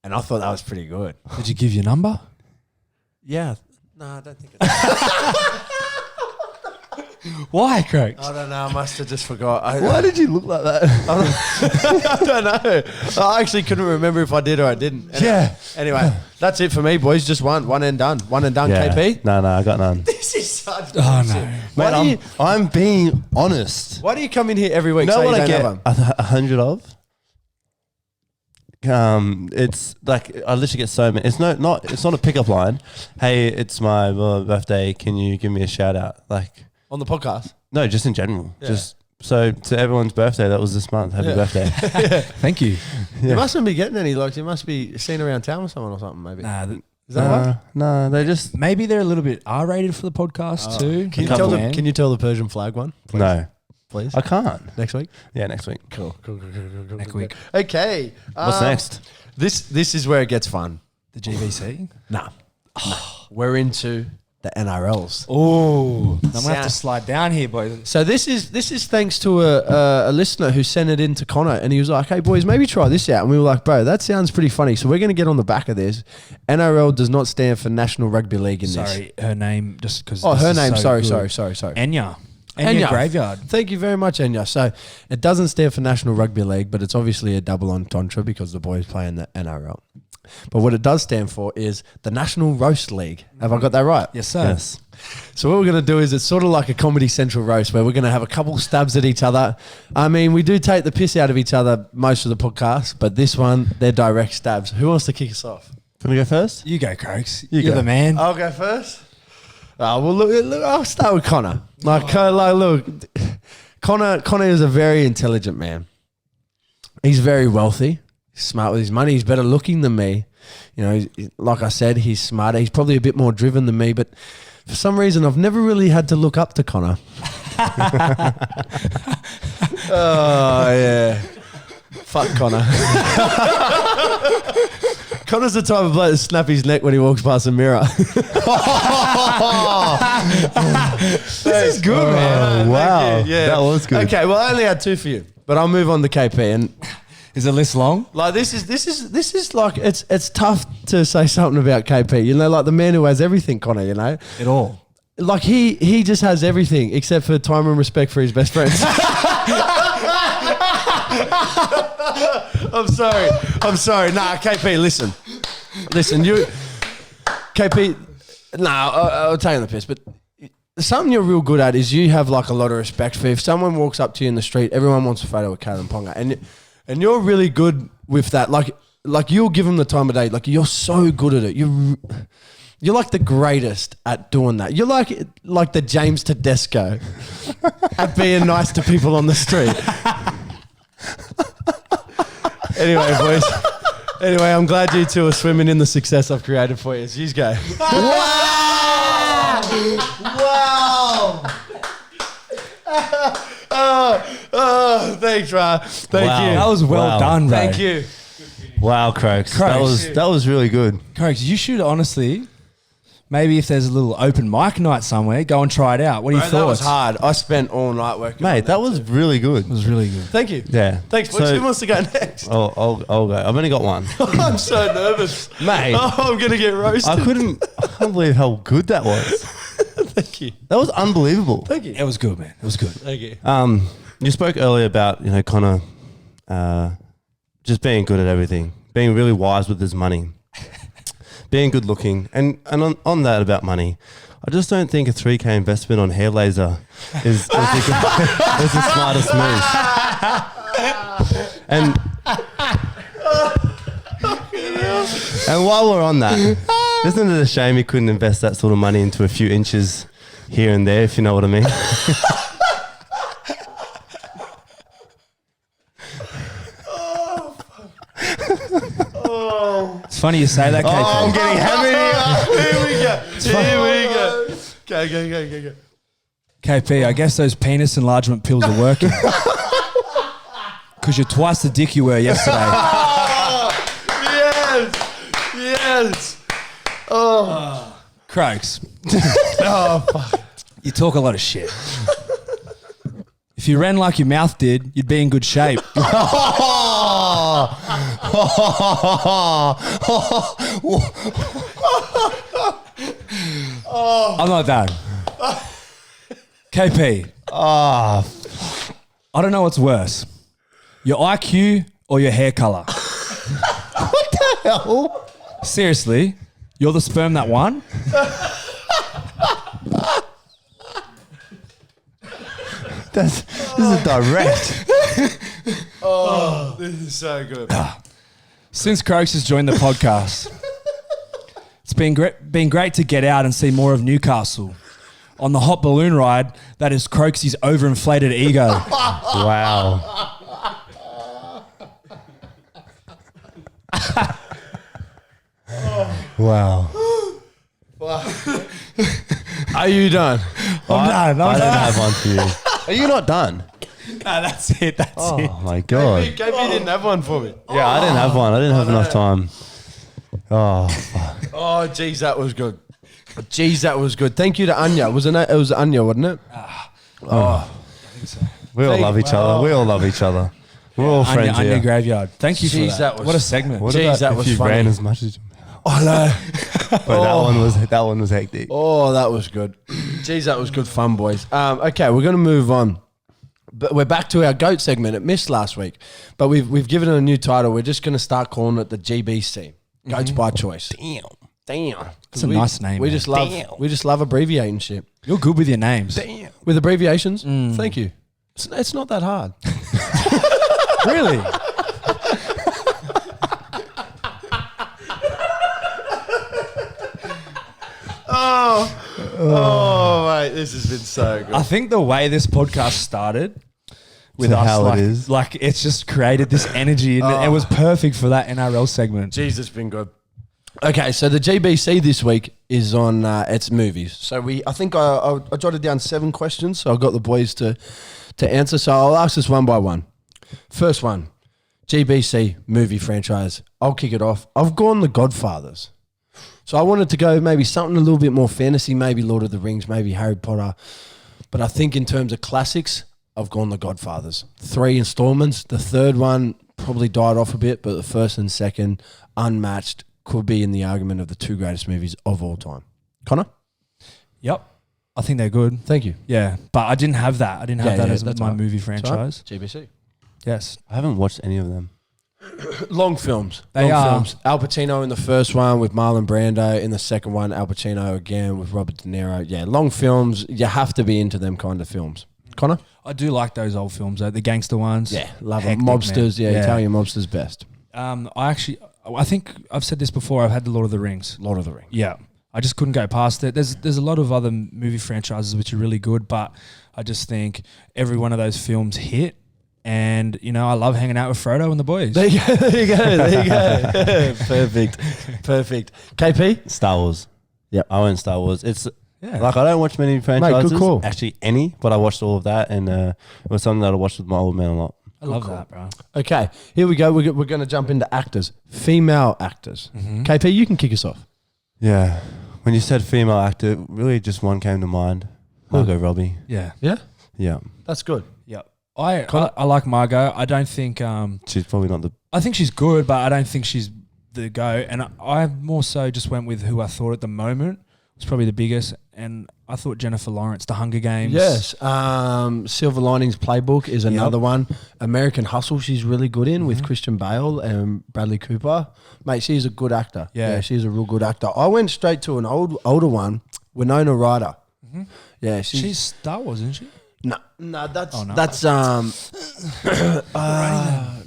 And I thought that was pretty good. Did you give your number? Yeah. No, I don't think I Why, Craig? I don't know. I must have just forgot. Why did you look like that? I don't know. I actually couldn't remember if I did or I didn't. Anyway, that's it for me, boys. Just one and done. One and done, KP. No, I got none. This is such Oh, bullshit. no. Why, Mate, I'm being honest. why do you come in here every week You know saying what you I don't get have them? 100 of? It's like I literally get so many. It's not a pickup line. Hey, it's my birthday. Can you give me a shout out? Like, On the podcast? no, just in general. Yeah. Just so to everyone's birthday that was this month. Happy Yeah. birthday. Thank you. You mustn't be getting any. Like, you must be seen around town with someone or something, maybe. Nah, Is that right? No, they just maybe they're a little bit R-rated for the podcast too. Can you, Couple. can you tell the Persian flag one? Please? no. Please. I can't. Next week? Yeah, next week. Cool. Next week. Okay. What's next? This is where it gets fun. The GVC. Nah. We're into the NRLs. Oh, I'm gonna have Sound- to slide down here, boys. So this is thanks to a listener who sent it in to Connor, and he was like, "Hey boys, maybe try this out." And we were like, "Bro, that sounds pretty funny." So we're going to get on the back of this. NRL does not stand for National Rugby League in this. Sorry, her name just because. Oh, her name. Sorry. Enya. Enya. Graveyard. Thank you very much, Enya. So it doesn't stand for National Rugby League, but it's obviously a double entendre because the boys play in the NRL. But what it does stand for is the National Roast League. Have I got that right? Yes, sir. Yes. So what we're going to do is it's sort of like a Comedy Central roast where we're going to have a couple stabs at each other. I mean, we do take the piss out of each other most of the podcast, but this one, they're direct stabs. Who wants to kick us off? Can we go first? You go, Croaks. You You're go. the man. I'll go first. Well, look, I'll start with Connor. Look, Connor is a very intelligent man. He's very wealthy. He's smart with his money. He's better looking than me. You know, like I said, he's smarter. He's probably a bit more driven than me, but for some reason, I've never really had to look up to Connor. Oh, yeah. Fuck Connor. Connor's the type of bloke that snap his neck when he walks past a mirror. This is good, man. Wow. Yeah. That was good. Okay, well, I only had two for you, but I'll move on to KP. And Is the list long? like this is like it's tough to say something about KP. You know, like the man who has everything, Connor. You know, It all. like he just has everything except for time and respect for his best friends. I'm sorry. Nah, KP, listen. You, KP. Nah, I'll tell you the piss. But something you're real good at is you have like a lot of respect for. If someone walks up to you in the street, everyone wants a photo with Kalen Ponga, and you're really good with that. Like you'll give them the time of day. Like you're so good at it. You're like the greatest at doing that. You're like the James Tedesco at being nice to people on the street. Anyway, boys. Anyway, I'm glad you two are swimming in the success I've created for you. You go. Wow! Oh, thanks, Ra. Thank Wow. you. That was well Wow. done, bro. Thank you. Wow, Croaks. Croaks. That was really good. Croaks, you should honestly maybe if there's a little open mic night somewhere, go and try it out. What are your Bro, that was thoughts? hard. I spent all night working. Mate, that was really good. It was really good. Thank you. Yeah. Thanks, boys. So- Who wants to go next? I'll go. I've only got one. I'm so nervous. Mate. Oh, I'm going to get roasted. I can't believe how good that was. Thank you. That was unbelievable. Thank you. It was good, man. It was good. Thank you. You spoke earlier about, kind of just being good at everything, being really wise with his money, being good looking. And on that about money, I just don't think a 3K investment on hair laser is the smartest move. And while we're on that, isn't it a shame he couldn't invest that sort of money into a few inches here and there, if you know what I mean? It's funny you say that, KP. Oh, I'm getting hammered here. Here we go. Go. KP, I guess those penis enlargement pills are working. Because you're twice the dick you were yesterday. Yes. Croaks, Oh, fuck. you talk a lot of shit. If you ran like your mouth did, you'd be in good shape. I'm not done. KP, I don't know what's worse, your IQ or your hair color. Hell. Seriously, you're the sperm that won? This is direct. This is so good. Since Croaks has joined the podcast, it's been great to get out and see more of Newcastle. On the hot balloon ride, that is Croaks' overinflated ego. Wow. Wow. Are you done? I'm done. I don't have one for you. Are you not done? Nah, that's it. That's it. Oh my god. KP didn't have one for me. Yeah, I didn't have one. I didn't have enough time. Oh, fuck. Oh, jeez, that was good. Jeez, that was good. Thank you to Anya. It was Anya, wasn't it? We all love each other. We all love each other. We're all friends Anya here. Graveyard. Thank you for Jeez, that. that was- What a segment. What Jeez, about that if was you funny. ran as much as you? Oh, no. But that one was hectic. Oh, that was good. Jeez, that was good fun, boys. Okay, we're going to move on. But we're back to our GOAT segment. It missed last week, but we've given it a new title. We're just going to start calling it the GBC, Goats by Choice. Damn. It's a nice name, We man. just love abbreviating shit. You're good with your names. With abbreviations? Thank you. It's not that hard. Really? Oh, mate, this has been so good. I think the way this podcast started with To us, how it like, is. like it's just created this energy, and it was perfect for that NRL segment. Jeez, it's been good. Okay, so the GBC this week is on it's movies. So I think I jotted down 7 questions, so I got the boys to answer. So I'll ask this one by one. First one, GBC movie franchise. I'll kick it off. I've gone The Godfathers. So I wanted to go maybe something a little bit more fantasy, maybe Lord of the Rings, maybe Harry Potter. But I think in terms of classics, I've gone The Godfathers. 3 installments. The third one probably died off a bit, but the first and second, unmatched, could be in the argument of the 2 greatest movies of all time. Connor? Yep. I think they're good. Thank you. Yeah, but I didn't have that. I didn't have that as that's my right. movie That's right. franchise. GBC. Yes. I haven't watched any of them. Long films. They Long are. films. Al Pacino in the first one with Marlon Brando. In the second one, Al Pacino again with Robert De Niro. Yeah, long films. You have to be into them kind of films. Connor? I do like those old films, though, the gangster ones. Yeah, love Hectic, them. Mobsters. man. Yeah, Italian mobsters best. I think I've said this before. I've had the Lord of the Rings. Lord of the Rings. Yeah. I just couldn't go past it. There's a lot of other movie franchises which are really good, but I just think every one of those films hit. And, I love hanging out with Frodo and the boys. There you go. There you go. There you go. Perfect. Perfect. KP? Star Wars. Yep. I went Star Wars. It's Yeah. like I don't watch many franchises. call. Actually, any, but I watched all of that, and it was something that I watched with my old man a lot. I love that, bro. Okay, here we go. We're going to jump into actors. Female actors. KP, you can kick us off. Yeah. When you said female actor, really just one came to mind. Margot Robbie. Yeah. Yeah, Yeah. that's good. Yeah. I like Margot. I don't think She's probably not the... I think she's good, but I don't think she's the go. And I more so just went with who I thought at the moment was probably the biggest. And I thought Jennifer Lawrence, The Hunger Games. Yes. Silver Linings Playbook is another one. American Hustle, she's really good in with Christian Bale and Bradley Cooper. Mate, she's a good actor. Yeah. She's a real good actor. I went straight to an older one, Winona Ryder. Yeah, She's Star Wars, isn't she? No, that's Oh, no. that's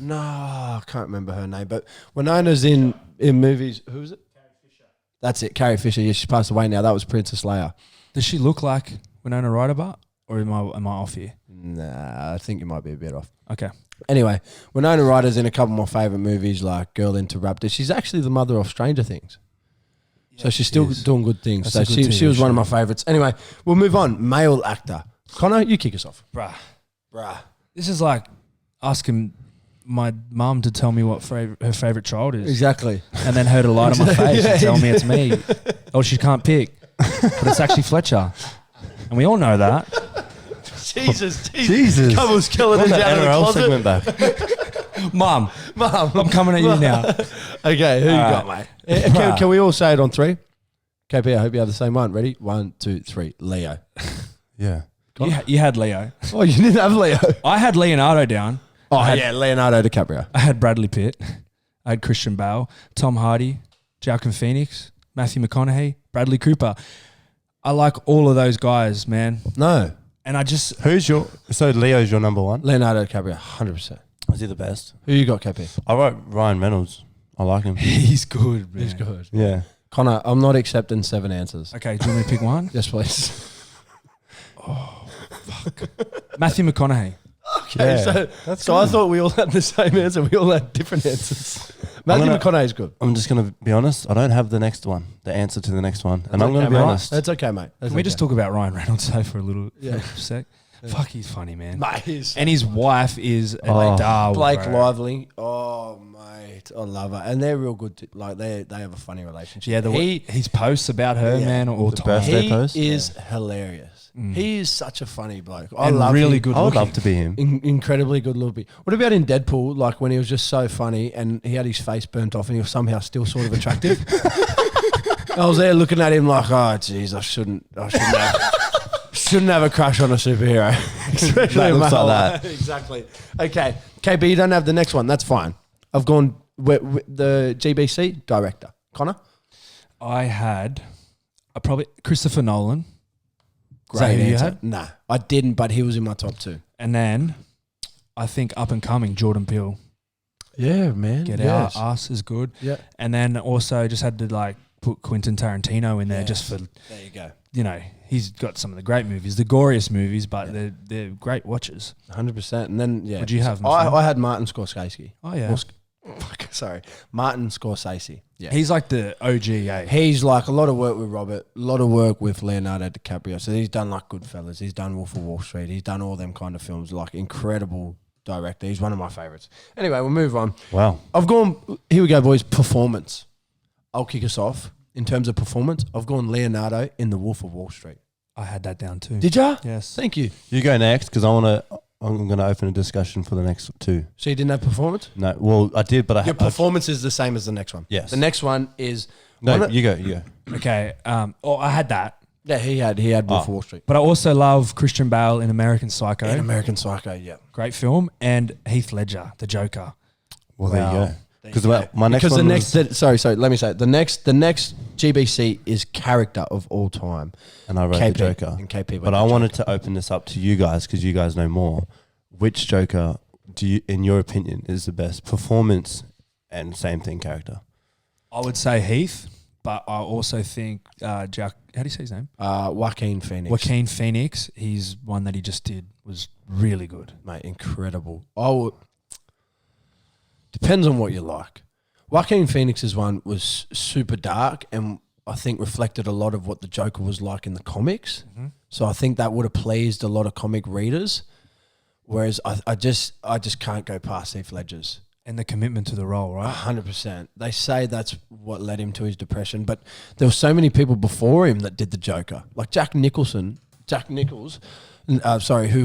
no, I can't remember her name, but Winona's in movies. Who is it? Carrie Fisher. That's it, Carrie Fisher. Yeah, she's passed away now. That was Princess Leia. Does she look like Winona Ryder, but or am I off here? Nah, I think you might be a bit off. Okay. Anyway, Winona Ryder's in a couple of my favourite movies like Girl Interrupted. She's actually the mother of Stranger Things. So she's still doing good things. That's So a good she was TV one of show. my favourites. Anyway, we'll move on. Male actor. Connor, you kick us off. Bruh. This is like asking my mum to tell me what her favourite child is. Exactly. And then her to lie to my face and tell me it's me. Or she can't pick. But it's actually Fletcher. And we all know that. Jesus. Couple of skeletons Run out that of the NRL closet. segment back. Mum, I'm coming at you now. Okay, who you Alright. got, mate? Can we all say it on three? KP, I hope you have the same one. Ready? 1, 2, 3. Leo. Yeah. You had Leo. Oh, you didn't have Leo. I had Leonardo down. Oh, I had, yeah, Leonardo DiCaprio. I had Bradley Pitt. I had Christian Bale, Tom Hardy, Joaquin Phoenix, Matthew McConaughey, Bradley Cooper. I like all of those guys, man. No. And I just... So Leo's your number one? Leonardo DiCaprio, 100%. Is he the best? Who you got, KP? I wrote Ryan Reynolds. I like him. He's good, man. He's good. Yeah. Connor, I'm not accepting 7 answers. Okay, do you want me to pick one? Yes, please. Matthew McConaughey. Okay, Yeah, so I thought we all had the same answer. We all had different answers. Matthew McConaughey's good. I'm just going to be honest. I don't have the next one, the answer to the next one. And I'm going to be mate. honest. That's okay, mate. That's Can we just okay. talk about Ryan Reynolds though for a sec? Fuck, he's funny, man. And his wife is Blake bro. Lively. Oh, mate. I love her. And they're real good. They have a funny relationship. Yeah, his posts about her, Yeah. man, all The time. birthday He post? is hilarious. He is such a funny bloke. I And love really him. good I would looking. love to be him. Incredibly good looking. What about in Deadpool? Like when he was just so funny and he had his face burnt off and he was somehow still sort of attractive. I was there looking at him like, oh, jeez, I shouldn't have a crush on a superhero. Especially That in looks my like life. Exactly. Okay. KB, you don't have the next one. That's fine. I've gone with the GBC director. Connor? I had probably Christopher Nolan. Is that Great who you answer. had? Nah, I didn't, but he was in my top 2. And then I think up and coming Jordan Peele. Yeah, man. Get Out, Us is good. Yeah. And then also just had to like put Quentin Tarantino in there Yes. just for, There you go. he's got some of the great movies, the goriest movies, but they're great watches. 100%. And then, yeah. What'd you have, my friend? I had Martin Scorsese. Oh, yeah. Sorry. Martin Scorsese. Yeah. He's like the OG, eh? He's like a lot of work with Robert, a lot of work with Leonardo DiCaprio. So he's done like Goodfellas, he's done Wolf of Wall Street, he's done all them kind of films. Like incredible director. He's one of my favorites. Anyway, we'll move on. Wow. I've gone. Here we go, boys. Performance. I'll kick us off in terms of performance. I've gone Leonardo in The Wolf of Wall Street. I had that down too. Did ya? Yes. Thank you. You go next because I'm going to open a discussion for the next 2. So you didn't have performance? No, well, I did, but Your performance is the same as the next one. Yes. The next one is No, you go. Okay. I had that. Yeah, he had Wolf of Wall Street. But I also love Christian Bale in American Psycho. In American Psycho, yeah. Great film. And Heath Ledger, the Joker. Well, Wow. there you go. Because my next Because one the was, next, sorry, let me say it. The next GBC is character of all time. and I wrote KP, the Joker. and KP wrote But the I Joker. wanted to open this up to you guys because you guys know more. Which Joker do you, in your opinion, is the best performance and same thing character? I would say Heath, but I also think Jack. How do you say his name? Joaquin Phoenix. Joaquin Phoenix. He's one that he just did was really good. Mate, incredible. Depends on what you like. Joaquin Phoenix's one was super dark and I think reflected a lot of what the Joker was like in the comics. Mm-hmm. So I think that would have pleased a lot of comic readers. Whereas I just can't go past Heath Ledger's. and the commitment to the role, right? 100%. They say that's what led him to his depression. But there were so many people before him that did the Joker. Like Jack Nichols, who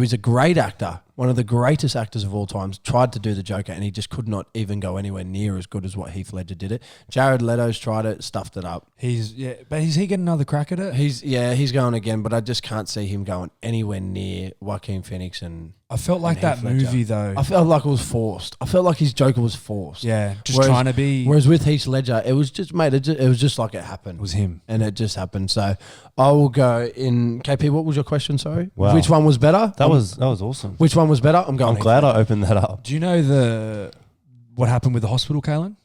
is a great actor, one of the greatest actors of all time, tried to do the Joker and he just could not even go anywhere near as good as what Heath Ledger did it. Jared Leto's tried it, stuffed it up. But is he getting another crack at it? He's going again, but I just can't see him going anywhere near Joaquin Phoenix and I felt like that Heath Ledger. movie though. I felt like it was forced. I felt like his Joker was forced. Yeah, trying to be. Whereas with Heath Ledger, it was just it was just like it happened. It was him, and it just happened. So I will go in. KP, what was your question? Sorry, Wow. Which one was better? That was awesome. Which one was better? I'm glad I opened that up. Do you know what happened with the hospital, Kalen?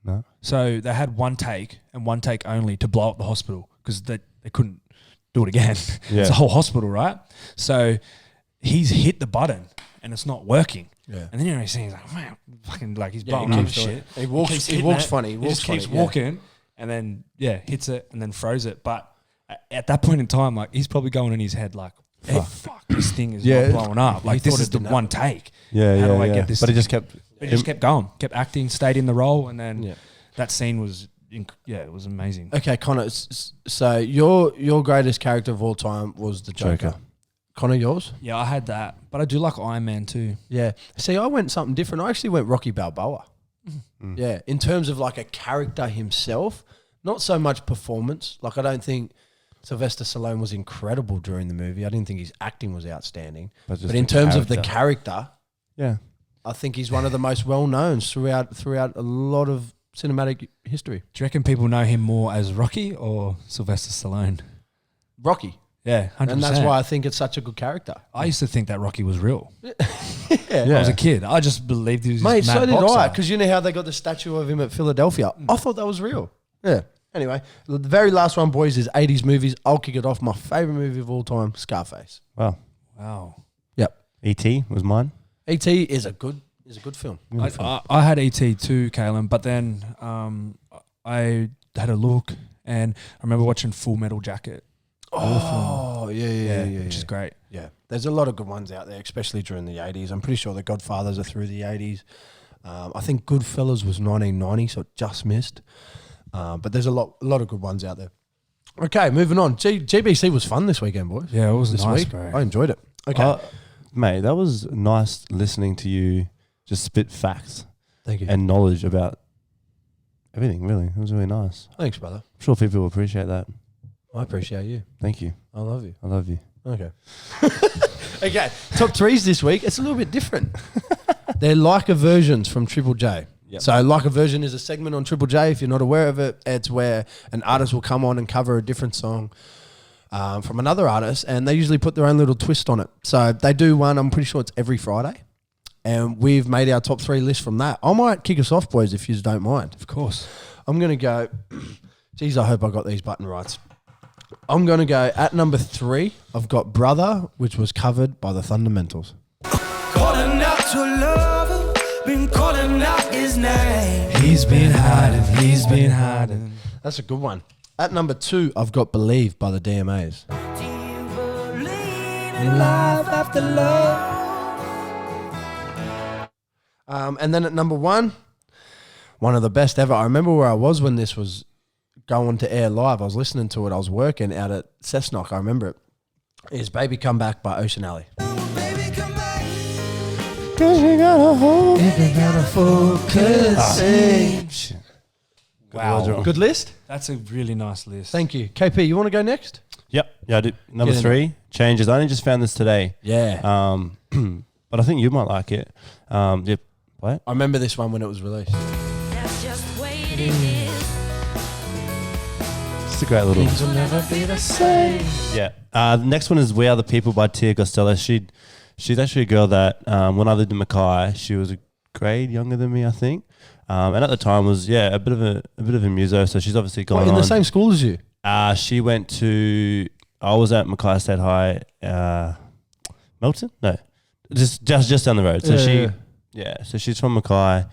No. So they had one take and one take only to blow up the hospital because they couldn't do it again. Yeah. It's a whole hospital, right? So he's hit the button and it's not working. Yeah. And then he's like, man, fucking like he's blowing he up keeps shit. He walks funny. He just keeps walking and then hits it and then throws it. But at that point in time, like he's probably going in his head like, fuck, this thing is not blowing up. Like this is the one take. Yeah, How do I get this? But he just kept going, kept acting, stayed in the role, and then that scene was, it was amazing. Okay, Connor. So your greatest character of all time was the Joker. Connor, yours? Yeah, I had that, but I do like Iron Man too. Yeah. See, I went something different. I actually went Rocky Balboa. Yeah, in terms of like a character himself, not so much performance. Like I don't think Sylvester Stallone was incredible during the movie. I didn't think his acting was outstanding. But in terms of the character, I think he's one of the most well-known throughout a lot of cinematic history. Do you reckon people know him more as Rocky or Sylvester Stallone? Rocky. Yeah, 100%. And that's why I think it's such a good character. I used to think that Rocky was real. I was a kid. I just believed he was Mate, this mad so did boxer. I. Because you know how they got the statue of him at Philadelphia? I thought that was real. Yeah. Anyway, the very last one, boys, is 80s movies. I'll kick it off. My favourite movie of all time, Scarface. Wow. Yep. E.T. was mine. E.T. is a good film. I had E.T. too, Kalen, but then I had a look and I remember watching Full Metal Jacket. Oh, yeah. Which is great. Yeah. There's a lot of good ones out there, especially during the 80s. I'm pretty sure The Godfathers are through the 80s. I think Goodfellas was 1990, so it just missed. But there's a lot of good ones out there. Okay, moving on. GBC was fun this weekend, boys. Yeah, it was this nice, week. bro. I enjoyed it. Okay. Mate, that was nice listening to you just spit facts Thank you. and knowledge about everything, really. It was really nice. Thanks, brother. I'm sure people will appreciate that. I appreciate you. Thank you. I love you. I love you. Okay. Okay. Top threes this week. It's a little bit different. They're like versions from Triple J. Yep. So like a version is a segment on Triple J. If you're not aware of it, it's where an artist will come on and cover a different song from another artist, and they usually put their own little twist on it. So they do one, I'm pretty sure it's every Friday, and we've made our top three list from that. I might kick us off, boys, if you don't mind. Of course. I'm going to go, geez, I hope I got these button rights. I'm going to go at number 3. I've got Brother, which was covered by the Fundamentals. Calling out to lover, been calling out his name. He's been hiding. That's a good one. At number 2, I've got Believe by the DMAs. Do you believe in life after love? And then at number 1, one of the best ever. I remember where I was when this was going to air live. I was listening to it. I was working out at Cessnock. I remember it. Is Baby Come Back by Ocean Alley. Baby, come back. Cause you gotta hold. You gotta focus. Wow. Good list. That's a really nice list. Thank you. KP, you want to go next? Yep. Yeah, I did. Number Get in 3, Changes. I only just found this today. Yeah. But I think you might like it. Yep. What? I remember this one when it was released. That's just the way it is. It's a great little. Things will never be the same. Yeah. The next one is We Are the People by Tia Costello. She's actually a girl that when I lived in Mackay, she was a grade younger than me, I think. And at the time was a bit of a muso. So she's obviously gone What, in on. the same school as you? She went to. I was at Mackay State High, Melton. No, just down the road. So so she's from Mackay.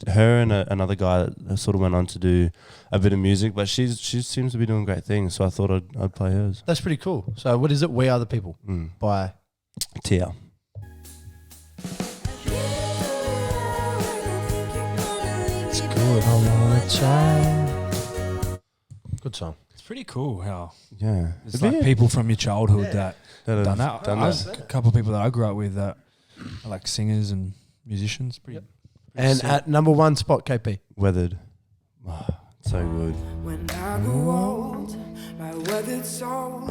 Her and another guy that sort of went on to do a bit of music, but she seems to be doing great things. So I thought I'd play hers. That's pretty cool. So what is it? We Are the People by Tia. I wanna try. Good song. It's pretty cool how Yeah. it's like people from your childhood that That done have that. I was a couple of people that I grew up with that are like singers and musicians. Pretty And sick. at number 1 spot, KP. Weathered. Oh, so good. When I grow old, my weathered soul.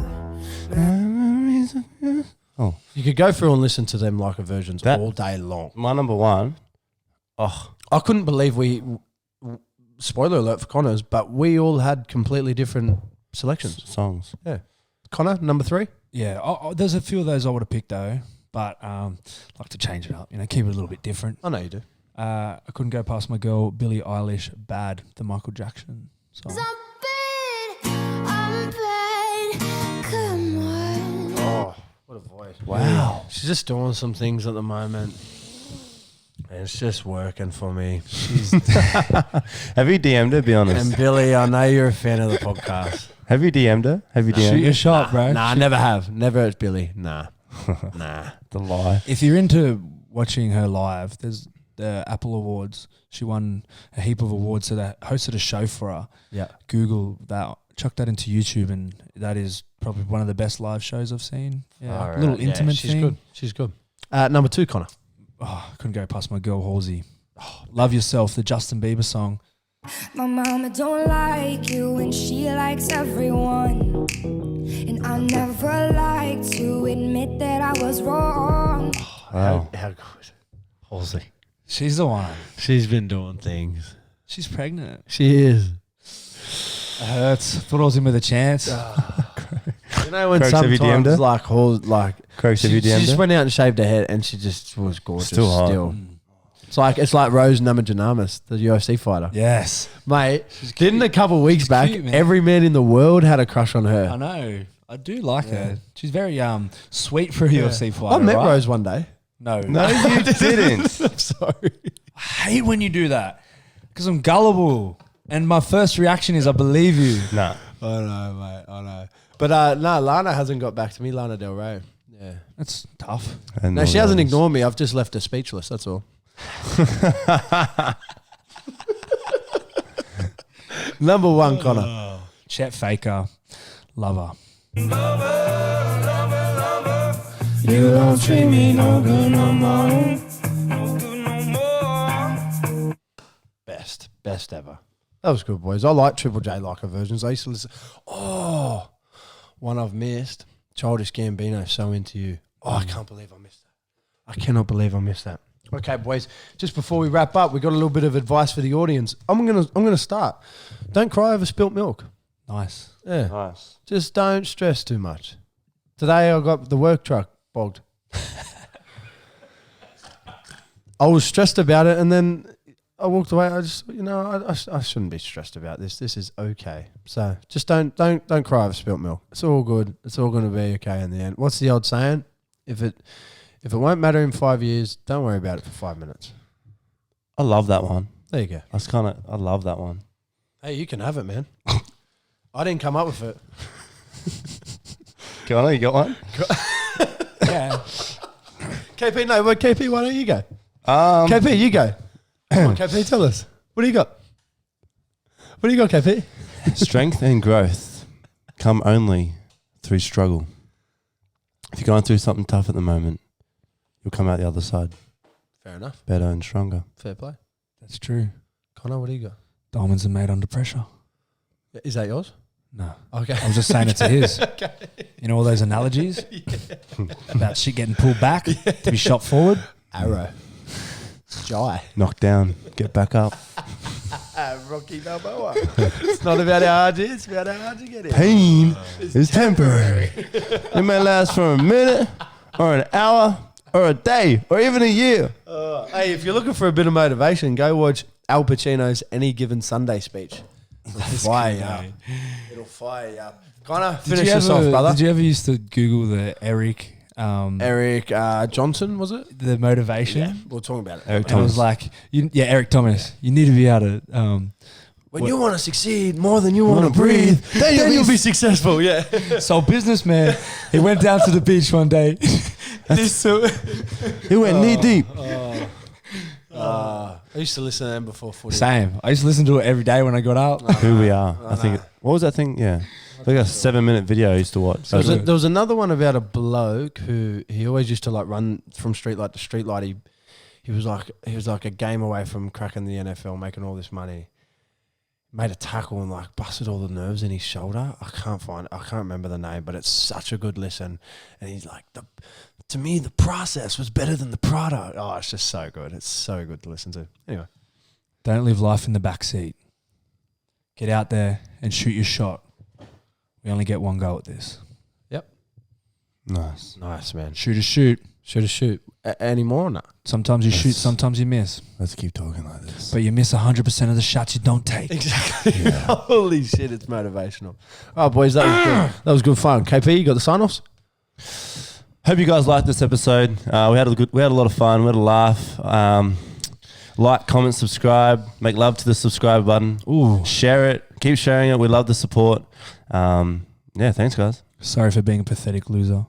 Oh, You could go through and listen to them like versions That- all day long. my number one. Oh, I couldn't believe spoiler alert for Connor's, but we all had completely different selections. songs. Yeah. Connor, number 3? Yeah, there's a few of those I would have picked though, but like to change it up, keep it a little bit different. I know you do. I couldn't go past my girl Billie Eilish, "Bad," the Michael Jackson song. I'm bad, come on. Oh, what a voice. Wow. She's just doing some things at the moment. And it's just working for me. Have you DM'd her? Be honest. And Billy, I know you're a fan of the podcast. Have you DM'd her? Have you DM'd Shoot her? your shot, bro. Nah, I never have. Never at Billy. Nah. Nah. The lie. If you're into watching her live, there's the Apple Awards. She won a heap of awards, so they hosted a show for her. Yeah. Google that, chuck that into YouTube, and that is probably one of the best live shows I've seen. Yeah, All right. a little Yeah, intimate she's thing. good. She's good. Number 2, Connor. Oh, couldn't go past my girl Halsey. Oh, Love Yourself, the Justin Bieber song. My mama don't like you and she likes everyone. And I never like to admit that I was wrong. Wow. How good. Halsey. She's the one. She's been doing things. She's pregnant. She is. It hurts. Thought I was in with a chance. You know when Croaks, have you DM'd her? sometimes like Croaks, have she you DM'd just her? went out and shaved her head and she just was gorgeous Still hot. It's like Rose Namajunamis, the UFC fighter. Yes. Mate, didn't a couple of weeks She's back, cute, man. every man in the world had a crush on I her. know. I do like her. She's very sweet for a UFC fighter. I met right? Rose one day. No. No, you didn't. I'm sorry. I hate when you do that because I'm gullible. And my first reaction is I believe you. Nah. I know, mate. I know. But no, Lana hasn't got back to me. Lana Del Rey. Yeah. That's tough. And No, all she the hasn't others. ignored me. I've just left her speechless. That's all. Number 1, Connor. Chet Faker, Lover. You don't treat me no good no more. No good no more. Best ever. That was good, boys. I like Triple J Leica versions. I used to listen. Oh, one I've missed. Childish Gambino, So Into You. Oh, I can't believe I missed that. I cannot believe I missed that. Okay, boys. Just before we wrap up, we got a little bit of advice for the audience. I'm gonna start. Don't cry over spilt milk. Nice. Yeah. Nice. Just don't stress too much. Today I got the work truck bogged. I was stressed about it, and then I walked away. I just, I shouldn't be stressed about this. This is okay. So just don't cry over spilt milk. It's all good. It's all going to be okay in the end. What's the old saying? If it won't matter in 5 years, don't worry about it for 5 minutes. I love that one. There you go. I love that one. Hey, you can have it, man. I didn't come up with it. Connor, you got one? Yeah. KP, no, but KP, why don't you go? Um, KP, you go. Come on, KP, tell us. What do you got? What do you got, KP? Strength and growth come only through struggle. If you're going through something tough at the moment, you'll come out the other side Fair enough. better and stronger. Fair play. That's true. Connor, what do you got? Diamonds are made under pressure. Is that yours? No. Okay. I was just saying it to his. You know all those analogies about shit getting pulled back to be shot forward? Arrow. Jai. Knock down, get back up. Rocky Balboa. It's not about how hard it is, it's about how hard you get it. Pain is temporary. It may last for a minute or an hour or a day or even a year. Hey, if you're looking for a bit of motivation, go watch Al Pacino's Any Given Sunday speech. It'll fire you up. It'll fire you up. Connor, finish this off, brother. Did you ever used to Google the Eric Johnson, was it? the motivation? We're talking about it. Eric And it was like, Eric Thomas. You need to be able to. When you want to succeed more than you want to breathe, then you'll be successful. Yeah. So businessman, he went down to the beach one day. He went knee deep. I used to listen to them before footy. Same. I used to listen to it every day when I got up. Who we are. I think. What was that thing? Yeah. Like a 7-minute video I used to watch. There was another one about a bloke who he always used to like run from street light to street light. He was like a game away from cracking the NFL, making all this money. Made a tackle and like busted all the nerves in his shoulder. I can't remember the name, but it's such a good listen. And he's like, to me, the process was better than the product. Oh, it's just so good. It's so good to listen to. Anyway. Don't live life in the back seat. Get out there and shoot your shot. We only get one go at this. Yep. Nice. Nice, man. Shoot is shoot. Shoot is shoot. Any more or not? Sometimes you shoot, sometimes you miss. Let's keep talking like this. But you miss 100% of the shots you don't take. Exactly. Yeah. Holy shit, it's motivational. Oh, boys, that was good. That was good fun. KP, you got the sign-offs? Hope you guys liked this episode. We had a lot of fun. We had a laugh. Like, comment, subscribe. Make love to the subscribe button. Ooh. Share it. Keep sharing it. We love the support. Yeah, thanks, guys. Sorry for being a pathetic loser.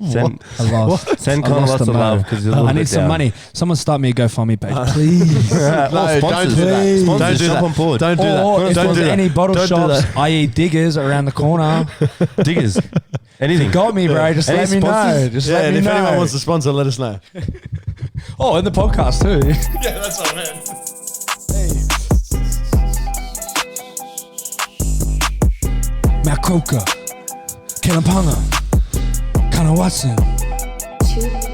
Send I lost. Send I Connor lost lots the of love motive. because he's a I little need bit some down. money. Someone start me a GoFundMe page, please. No, don't do that. Sponsors, Don't do jump that. on board. Don't do that. Or if Don't there's do that. any bottle Don't do shops, that. i.e. diggers around the corner, Diggers. Anything. got me, bro. Just Any let me know. sponsors? Just Yeah, let and me if know. anyone wants to sponsor, let us know. Oh, and the podcast too. Yeah, that's what I meant. Matt Croker, Kellen Ponga, Connor Watson. Shoot.